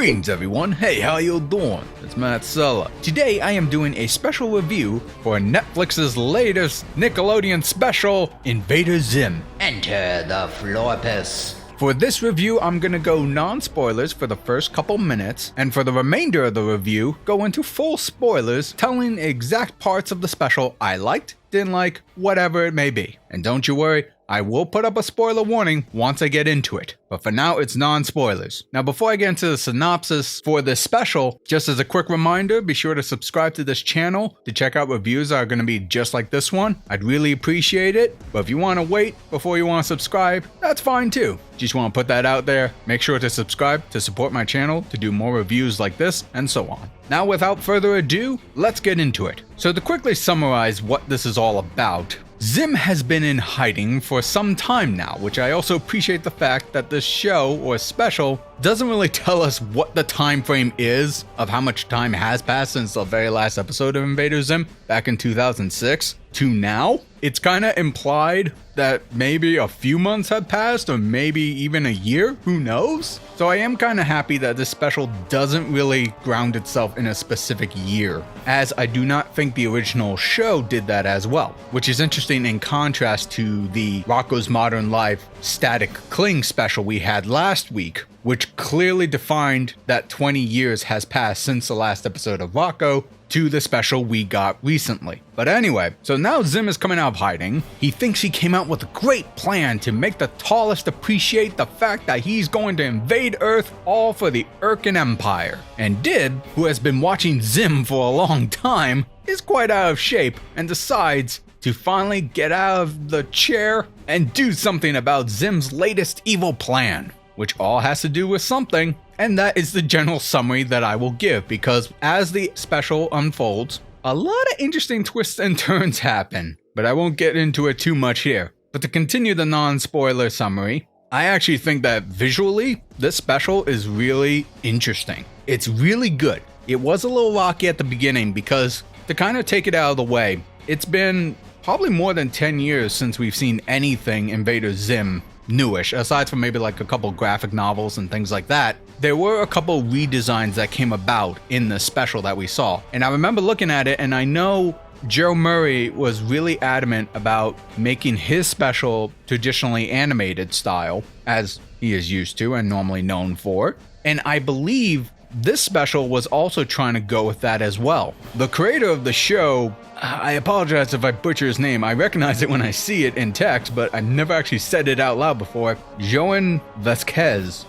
Greetings everyone, hey, how you doing? It's Matt Sella. Today I am doing a special review for Netflix's latest Nickelodeon special, Invader Zim. Enter the Florpus. For this review, I'm gonna go non-spoilers for the first couple minutes, and for the remainder of the review, go into full spoilers, telling exact parts of the special I liked, didn't like, whatever it may be. And don't you worry, I will put up a spoiler warning once I get into it, but for now it's non-spoilers. Now before I get into the synopsis for this special, just as a quick reminder, be sure to subscribe to this channel to check out reviews that are going to be just like this one. I'd really appreciate it, but if you want to wait before you want to subscribe, that's fine too. Just want to put that out there. Make sure to subscribe to support my channel to do more reviews like this and so on. Now without further ado, let's get into it. So to quickly summarize what this is all about, Zim has been in hiding for some time now, which I also appreciate the fact that this show or special doesn't really tell us what the time frame is of how much time has passed since the very last episode of Invader Zim back in 2006 to now. It's kind of implied that maybe a few months have passed or maybe even a year, who knows? So I am kind of happy that this special doesn't really ground itself in a specific year, as I do not think the original show did that as well, which is interesting in contrast to the Rocko's Modern Life Static Cling special we had last week, which clearly defined that 20 years has passed since the last episode of Rocko to the special we got recently. But anyway, so now Zim is coming out of hiding. He thinks he came out with a great plan to make the tallest appreciate the fact that he's going to invade Earth, all for the Urkin Empire. And Dib, who has been watching Zim for a long time, is quite out of shape and decides to finally get out of the chair and do something about Zim's latest evil plan, which all has to do with something. And that is the general summary that I will give, because as the special unfolds, a lot of interesting twists and turns happen, but I won't get into it too much here. But to continue the non-spoiler summary, I actually think that visually, this special is really interesting. It's really good. It was a little rocky at the beginning because, to kind of take it out of the way, it's been probably more than 10 years since we've seen anything Invader Zim newish, aside from maybe like a couple graphic novels and things like that. There were a couple redesigns that came about in the special that we saw, and I remember looking at it, and I know Joe Murray was really adamant about making his special traditionally animated style, as he is used to and normally known for, and I believe this special was also trying to go with that as well. The creator of the show, I apologize if I butcher his name, I recognize it when I see it in text, but I've never actually said it out loud before. Joan Vasquez.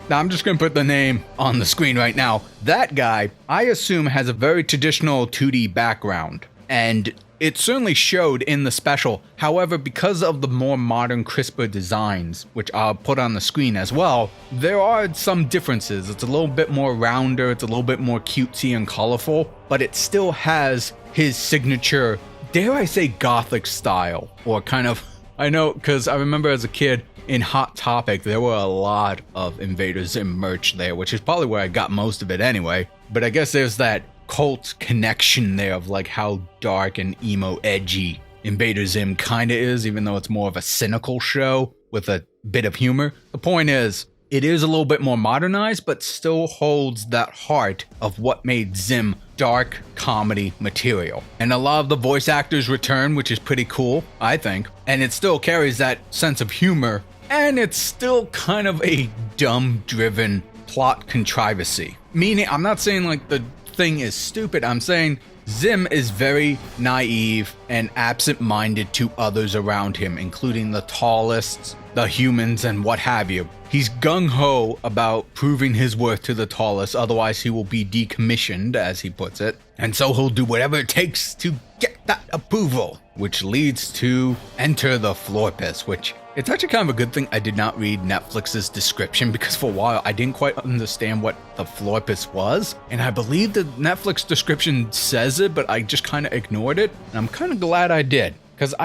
Now I'm just gonna put the name on the screen right now. That guy, I assume, has a very traditional 2D background, and it certainly showed in the special. However, because of the more modern, crisper designs, which I'll put on the screen as well, there are some differences. It's a little bit more rounder, it's a little bit more cutesy and colorful, but it still has his signature, dare I say, gothic style, or kind of, I know, because I remember as a kid, in Hot Topic, there were a lot of Invader Zim merch there, which is probably where I got most of it anyway. But I guess there's that cult connection there of like how dark and emo edgy Invader Zim kinda is, even though it's more of a cynical show with a bit of humor. The point is, it is a little bit more modernized, but still holds that heart of what made Zim dark comedy material. And a lot of the voice actors return, which is pretty cool, I think. And it still carries that sense of humor, and it's still kind of a dumb-driven plot contrivancy. Meaning, I'm not saying like the thing is stupid, I'm saying Zim is very naive and absent-minded to others around him, including the tallest, the humans, and what have you. He's gung-ho about proving his worth to the tallest, otherwise he will be decommissioned, as he puts it. And so he'll do whatever it takes to get that approval, which leads to Enter the Florpus, which it's actually kind of a good thing I did not read Netflix's description, because for a while I didn't quite understand what the Florpus was, and I believe the Netflix description says it, but I just kind of ignored it, and I'm kind of glad I did, because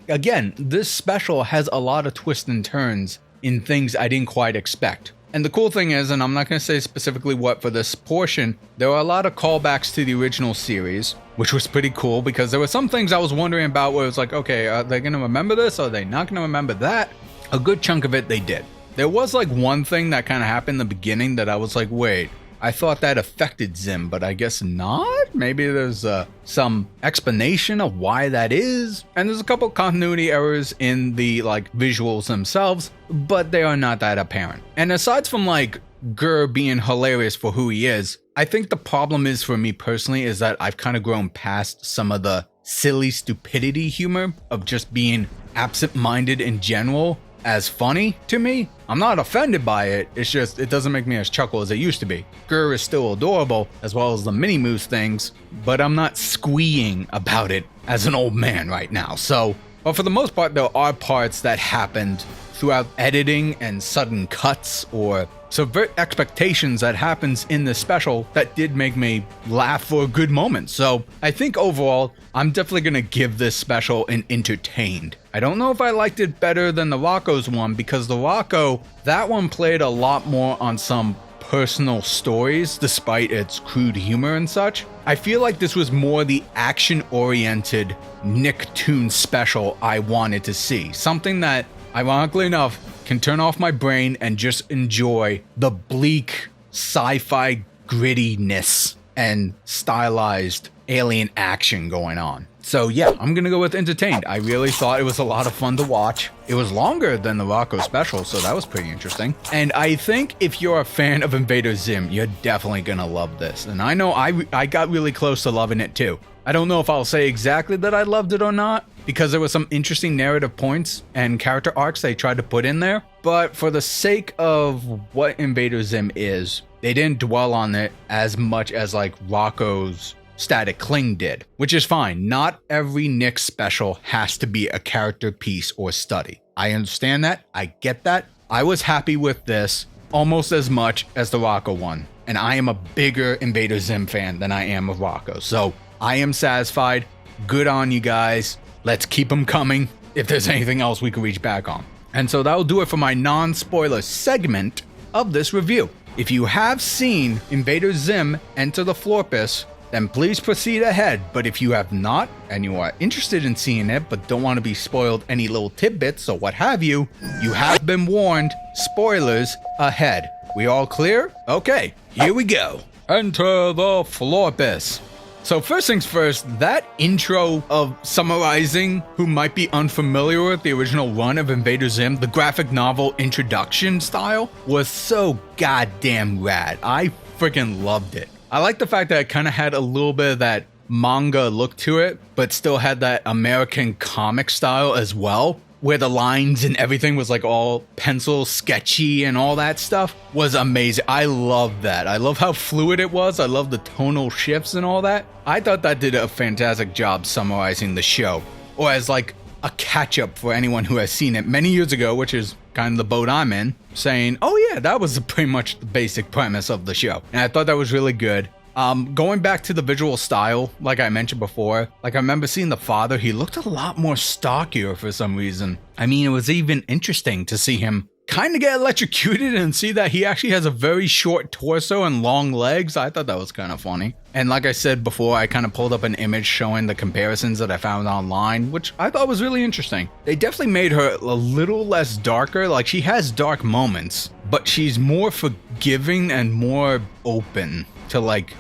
again, this special has a lot of twists and turns in things I didn't quite expect. And the cool thing is, and I'm not going to say specifically what for this portion, there were a lot of callbacks to the original series, which was pretty cool, because there were some things I was wondering about where it was like, okay, are they going to remember this? Are they not going to remember that? A good chunk of it they did. There was like one thing that kind of happened in the beginning that I was like, wait, I thought that affected Zim, but I guess not. Maybe there's some explanation of why that is. And there's a couple continuity errors in the like visuals themselves, but they are not that apparent. And aside from like Gur being hilarious for who he is, I think the problem is for me personally is that I've kind of grown past some of the silly stupidity humor of just being absent-minded in general as funny to me. I'm not offended by it, it's just it doesn't make me as chuckle as it used to be. Gur is still adorable, as well as the mini moose things, but I'm not squeeing about it as an old man right now. So, but for the most part, there are parts that happened throughout editing and sudden cuts or subvert expectations that happens in this special that did make me laugh for a good moment. So I think overall, I'm definitely going to give this special an entertained. I don't know if I liked it better than the Rocco's one, because the Rocco, that one played a lot more on some personal stories despite its crude humor and such. I feel like this was more the action-oriented Nicktoon special I wanted to see. Something that, ironically enough, can turn off my brain and just enjoy the bleak sci-fi grittiness and stylized alien action going on. So yeah, I'm gonna go with entertained. I really thought it was a lot of fun to watch. It was longer than the Rocco special, so that was pretty interesting. And I think if you're a fan of Invader Zim, you're definitely gonna love this. And I know I got really close to loving it too. I don't know if I'll say exactly that I loved it or not, because there were some interesting narrative points and character arcs they tried to put in there. But for the sake of what Invader Zim is, they didn't dwell on it as much as like Rocco's Static Cling did, which is fine. Not every Nick special has to be a character piece or study. I understand that. I get that. I was happy with this almost as much as the Rocco one. And I am a bigger Invader Zim fan than I am of Rocco. So I am satisfied. Good on you guys. Let's keep them coming if there's anything else we can reach back on. And so that'll do it for my non-spoiler segment of this review. If you have seen Invader Zim enter the Florpus, then please proceed ahead. But if you have not, and you are interested in seeing it, but don't want to be spoiled any little tidbits or what have you, you have been warned. Spoilers ahead. We all clear? Okay, here we go. Enter the Florpus. So first things first, that intro of summarizing who might be unfamiliar with the original run of Invader Zim, the graphic novel introduction style, was so goddamn rad. I freaking loved it. I like the fact that it kind of had a little bit of that manga look to it, but still had that American comic style as well, where the lines and everything was like all pencil sketchy and all that stuff was amazing. I love that. I love how fluid it was. I love the tonal shifts and all that. I thought that did a fantastic job summarizing the show, or as like a catch-up for anyone who has seen it many years ago, which is kind of the boat I'm in, saying, oh yeah, that was pretty much the basic premise of the show. And I thought that was really good. Going back to the visual style, like I mentioned before, like I remember seeing the father, he looked a lot more stockier for some reason. I mean, it was even interesting to see him kind of get electrocuted and see that he actually has a very short torso and long legs. I thought that was kind of funny. And like I said before, I kind of pulled up an image showing the comparisons that I found online, which I thought was really interesting. They definitely made her a little less darker. Like, she has dark moments, but she's more forgiving and more open to like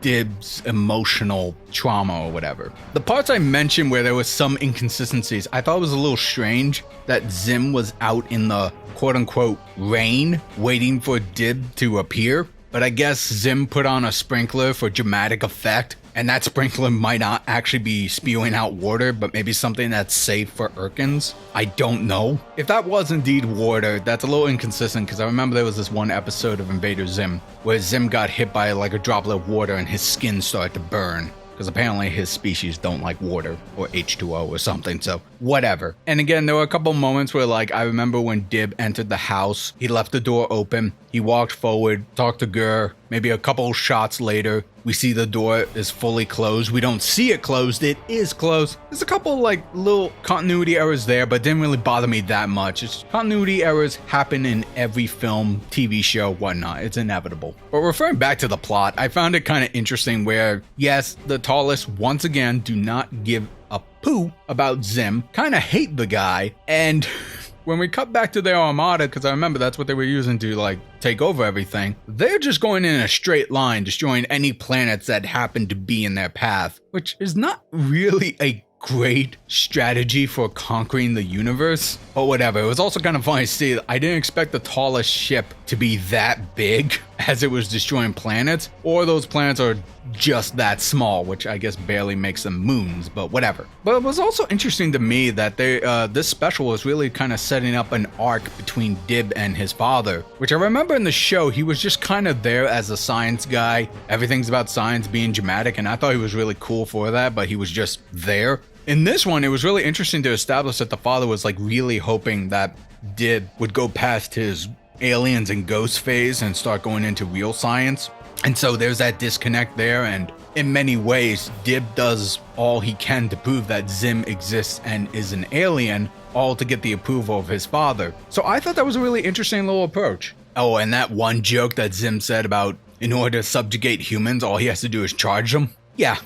Dibs' emotional trauma or whatever. The parts I mentioned where there was some inconsistencies, I thought it was a little strange that Zim was out in the quote-unquote rain waiting for Dib to appear, but I guess Zim put on a sprinkler for dramatic effect, and that sprinkler might not actually be spewing out water, but maybe something that's safe for Urkins. I don't know. If that was indeed water, that's a little inconsistent, because I remember there was this one episode of Invader Zim where Zim got hit by like a droplet of water and his skin started to burn, because apparently his species don't like water or H2O or something, so whatever. And again, there were a couple moments where like I remember when Dib entered the house, he left the door open, he walked forward, talked to Gur, maybe a couple shots later, we see the door is fully closed. We don't see it closed, it is closed. There's a couple like little continuity errors there, but it didn't really bother me that much. It's continuity errors happen in every film, TV show, whatnot. It's inevitable. But referring back to the plot, I found it kind of interesting where, yes, the Tallest once again do not give a poo about Zim, kind of hate the guy, and when we cut back to their armada, because I remember that's what they were using to like take over everything, they're just going in a straight line, destroying any planets that happen to be in their path, which is not really a great strategy for conquering the universe, but whatever. It was also kind of funny to see. I didn't expect the tallest ship to be that big as it was destroying planets, or those planets are just that small, which I guess barely makes them moons, but whatever. But it was also interesting to me that this special was really kind of setting up an arc between Dib and his father, which I remember in the show, he was just kind of there as a science guy. Everything's about science being dramatic, and I thought he was really cool for that, but he was just there. In this one, it was really interesting to establish that the father was like really hoping that Dib would go past his aliens and ghost phase and start going into real science. And so there's that disconnect there, and in many ways, Dib does all he can to prove that Zim exists and is an alien, all to get the approval of his father. So I thought that was a really interesting little approach. Oh, and that one joke that Zim said about in order to subjugate humans, all he has to do is charge them. Yeah,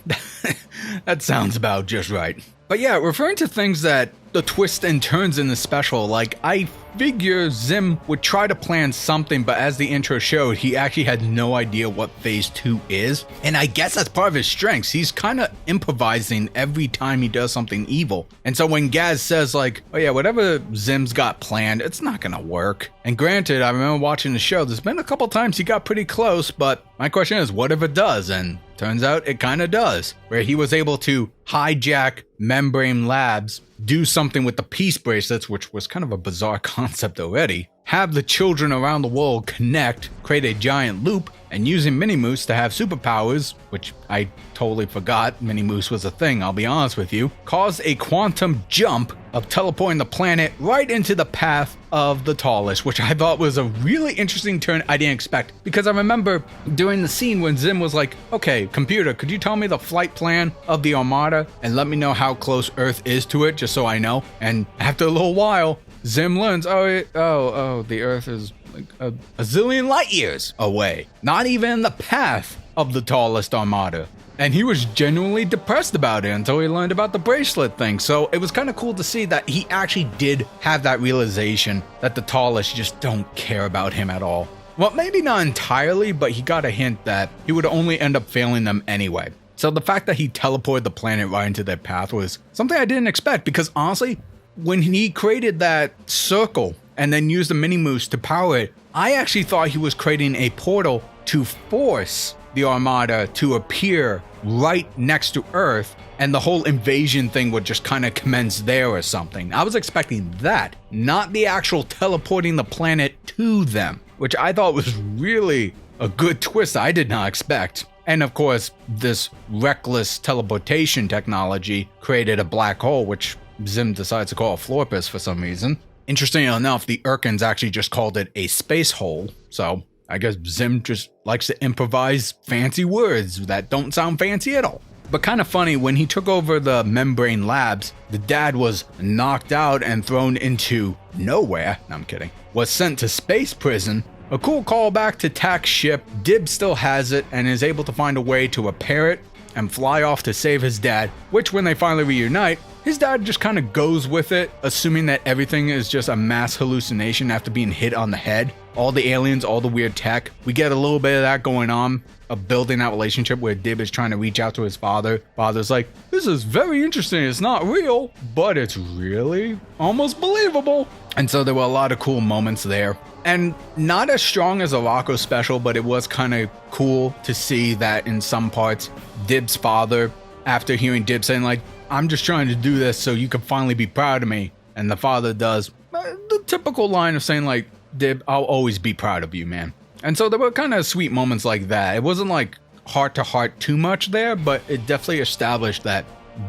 that sounds about just right. But yeah, referring to things that the twists and turns in the special, like I figure Zim would try to plan something, but as the intro showed, he actually had no idea what phase 2 is. And I guess that's part of his strengths. He's kind of improvising every time he does something evil. And so when Gaz says like, oh yeah, whatever Zim's got planned, it's not gonna work. And granted, I remember watching the show, there's been a couple times he got pretty close, but my question is, what if it does? And turns out it kind of does, where he was able to hijack Membrane Labs, do something with the peace bracelets, which was kind of a bizarre concept already, have the children around the world connect, create a giant loop, and using Mini-Moose to have superpowers, which I totally forgot Mini-Moose was a thing, I'll be honest with you, caused a quantum jump of teleporting the planet right into the path of the tallest, which I thought was a really interesting turn I didn't expect. Because I remember during the scene when Zim was like, okay, computer, could you tell me the flight plan of the Armada and let me know how close Earth is to it, just so I know? And after a little while, Zim learns, the Earth is like a zillion light years away. Not even in the path of the tallest Armada. And he was genuinely depressed about it until he learned about the bracelet thing. So it was kind of cool to see that he actually did have that realization that the tallest just don't care about him at all. Well, maybe not entirely, but he got a hint that he would only end up failing them anyway. So the fact that he teleported the planet right into their path was something I didn't expect, because honestly, when he created that circle and then used the Mini-Moose to power it, I actually thought he was creating a portal to force the Armada to appear right next to Earth, and the whole invasion thing would just kind of commence there or something. I was expecting that, not the actual teleporting the planet to them, which I thought was really a good twist I did not expect. And of course, this reckless teleportation technology created a black hole, which Zim decides to call a Florpus for some reason. Interesting enough, the Urkins actually just called it a space hole, so I guess Zim just likes to improvise fancy words that don't sound fancy at all. But kind of funny, when he took over the Membrane Labs, the dad was knocked out and thrown into nowhere. No, I'm kidding. Was sent to space prison. A cool callback to Tak's ship. Dib still has it and is able to find a way to repair it and fly off to save his dad, which when they finally reunite, his dad just kind of goes with it, assuming that everything is just a mass hallucination after being hit on the head. All the aliens, all the weird tech. We get a little bit of that going on, of building that relationship where Dib is trying to reach out to his father. Father's like, this is very interesting. It's not real, but it's really almost believable. And so there were a lot of cool moments there. And not as strong as a Rocco special, but it was kind of cool to see that in some parts, Dib's father, after hearing Dib saying like, I'm just trying to do this so you can finally be proud of me. And the father does the typical line of saying like, Dib, I'll always be proud of you, man. And so there were kind of sweet moments like that. It wasn't like heart to heart too much there, but it definitely established that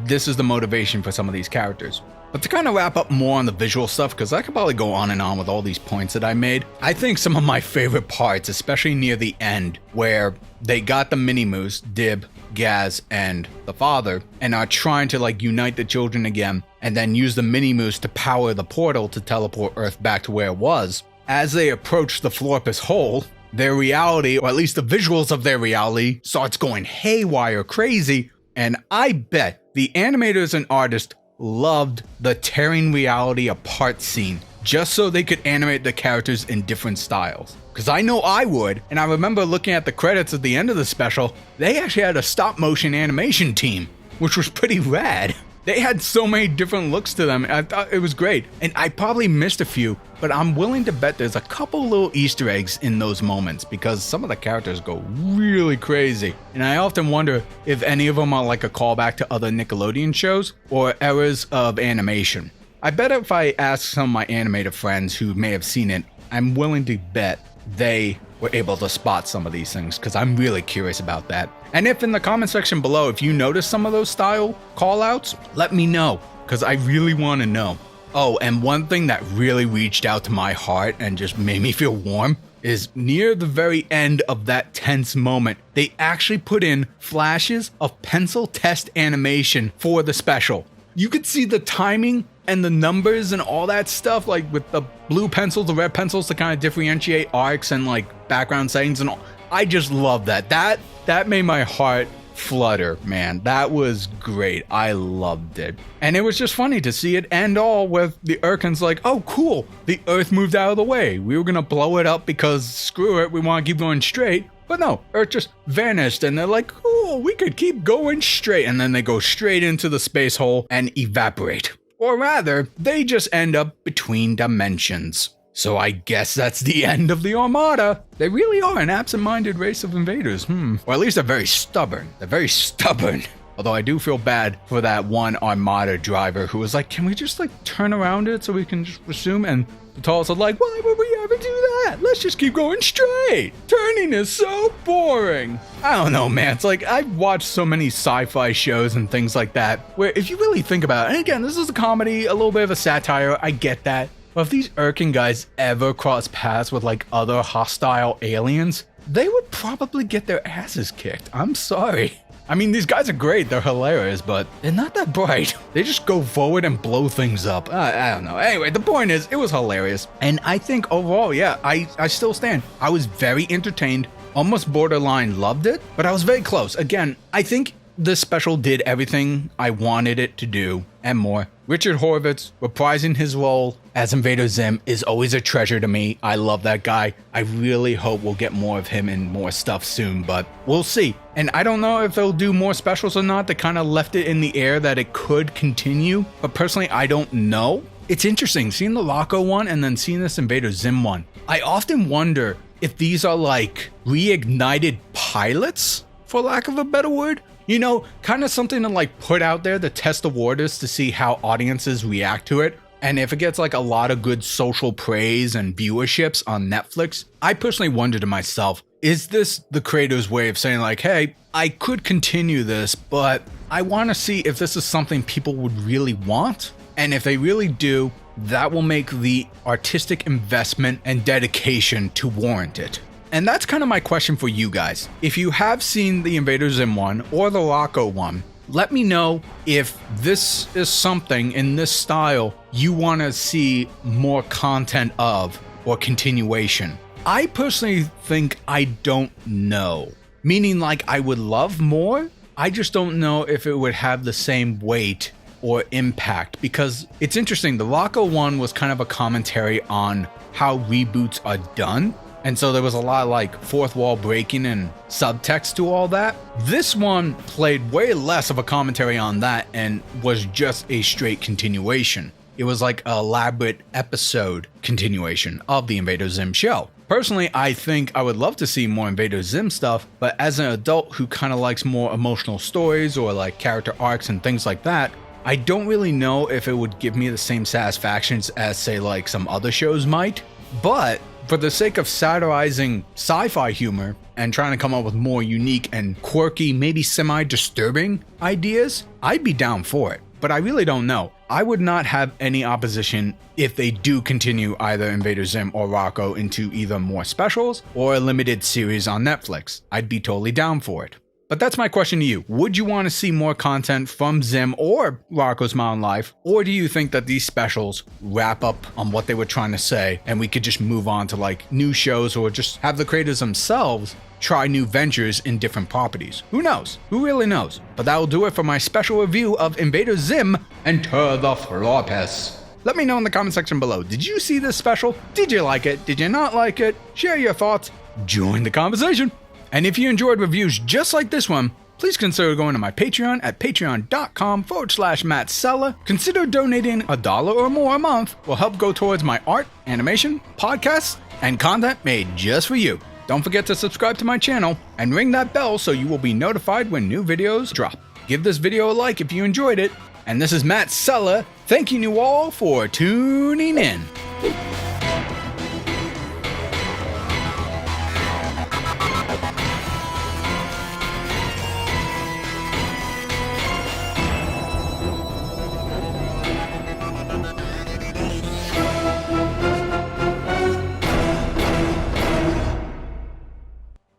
this is the motivation for some of these characters. But to kind of wrap up more on the visual stuff, because I could probably go on and on with all these points that I made, I think some of my favorite parts, especially near the end, where they got the Mini-Moose, Dib, Gaz, and the father, and are trying to like unite the children again, and then use the Mini-Moose to power the portal to teleport Earth back to where it was. As they approach the Florpus hole, their reality, or at least the visuals of their reality, starts going haywire crazy, and I bet the animators and artists loved the tearing reality apart scene. just so they could animate the characters in different styles. Because I know I would, and I remember looking at the credits at the end of the special, they actually had a stop motion animation team, which was pretty rad. They had so many different looks to them. I thought it was great. And I probably missed a few, but I'm willing to bet there's a couple little Easter eggs in those moments because some of the characters go really crazy. And I often wonder if any of them are like a callback to other Nickelodeon shows or eras of animation. I bet if I ask some of my animator friends who may have seen it, I'm willing to bet they were able to spot some of these things because I'm really curious about that. And if in the comment section below, if you notice some of those style callouts, let me know because I really want to know. Oh, and one thing that really reached out to my heart and just made me feel warm is near the very end of that tense moment, they actually put in flashes of pencil test animation for the special. You could see the timing and the numbers and all that stuff, like with the blue pencils, the red pencils to kind of differentiate arcs and like background settings and all. I just love that. That made my heart flutter, man. That was great. I loved it. And it was just funny to see it end all with the Urkins like, oh cool, the Earth moved out of the way. We were gonna blow it up because screw it, we want to keep going straight. But no, Earth just vanished and they're like, cool, we could keep going straight. And then they go straight into the space hole and evaporate. Or rather, they just end up between dimensions. So I guess that's the end of the Armada. They really are an absent-minded race of invaders, Or at least they're very stubborn. They're very stubborn. Although I do feel bad for that one Armada driver who was like, can we just like turn around it so we can just resume? And the tallest was like, why would we ever do that? Let's just keep going straight. Turning is so boring. I don't know, man. It's like I've watched so many sci-fi shows and things like that where if you really think about it, and again, this is a comedy, a little bit of a satire, I get that. But if these Urkin guys ever cross paths with like other hostile aliens, they would probably get their asses kicked. I'm sorry. I mean, these guys are great, they're hilarious, but they're not that bright. They just go forward and blow things up. I don't know. Anyway, the point is, it was hilarious. And I think overall, yeah, I still stand. I was very entertained, almost borderline loved it, but I was very close. Again, I think this special did everything I wanted it to do and more. Richard Horvitz reprising his role as Invader Zim is always a treasure to me. I love that guy. I really hope we'll get more of him in more stuff soon, but we'll see. And I don't know if they'll do more specials or not. They kind of left it in the air that it could continue, but personally, I don't know. It's interesting seeing the Loco one and then seeing this Invader Zim one. I often wonder if these are like reignited pilots, for lack of a better word. You know, kind of something to like put out there to test the waters to see how audiences react to it. And if it gets like a lot of good social praise and viewerships on Netflix, I personally wonder to myself, is this the creator's way of saying like, hey, I could continue this, but I want to see if this is something people would really want? And if they really do, that will make the artistic investment and dedication to warrant it. And that's kind of my question for you guys. If you have seen the Invader Zim one or the Loco one, let me know if this is something in this style you want to see more content of or continuation. I personally think I don't know. Meaning like I would love more, I just don't know if it would have the same weight or impact, because it's interesting. The Loco one was kind of a commentary on how reboots are done. And so there was a lot of like fourth wall breaking and subtext to all that. This one played way less of a commentary on that and was just a straight continuation. It was like an elaborate episode continuation of the Invader Zim show. Personally, I think I would love to see more Invader Zim stuff, but as an adult who kind of likes more emotional stories or like character arcs and things like that, I don't really know if it would give me the same satisfactions as say like some other shows might. But for the sake of satirizing sci-fi humor and trying to come up with more unique and quirky, maybe semi-disturbing ideas, I'd be down for it. But I really don't know. I would not have any opposition if they do continue either Invader Zim or Rocco into either more specials or a limited series on Netflix. I'd be totally down for it. But that's my question to you. Would you want to see more content from Zim or Rocco's Mountain Life? Or do you think that these specials wrap up on what they were trying to say and we could just move on to like new shows or just have the creators themselves try new ventures in different properties? Who knows? Who really knows? But that will do it for my special review of Invader Zim Enter the Florpus. Let me know in the comment section below. Did you see this special? Did you like it? Did you not like it? Share your thoughts. Join the conversation. And if you enjoyed reviews just like this one, please consider going to my Patreon at patreon.com/Matt Sella. Consider donating $1 or more a month will help go towards my art, animation, podcasts, and content made just for you. Don't forget to subscribe to my channel and ring that bell so you will be notified when new videos drop. Give this video a like if you enjoyed it. And this is Matt Sella, thanking you all for tuning in.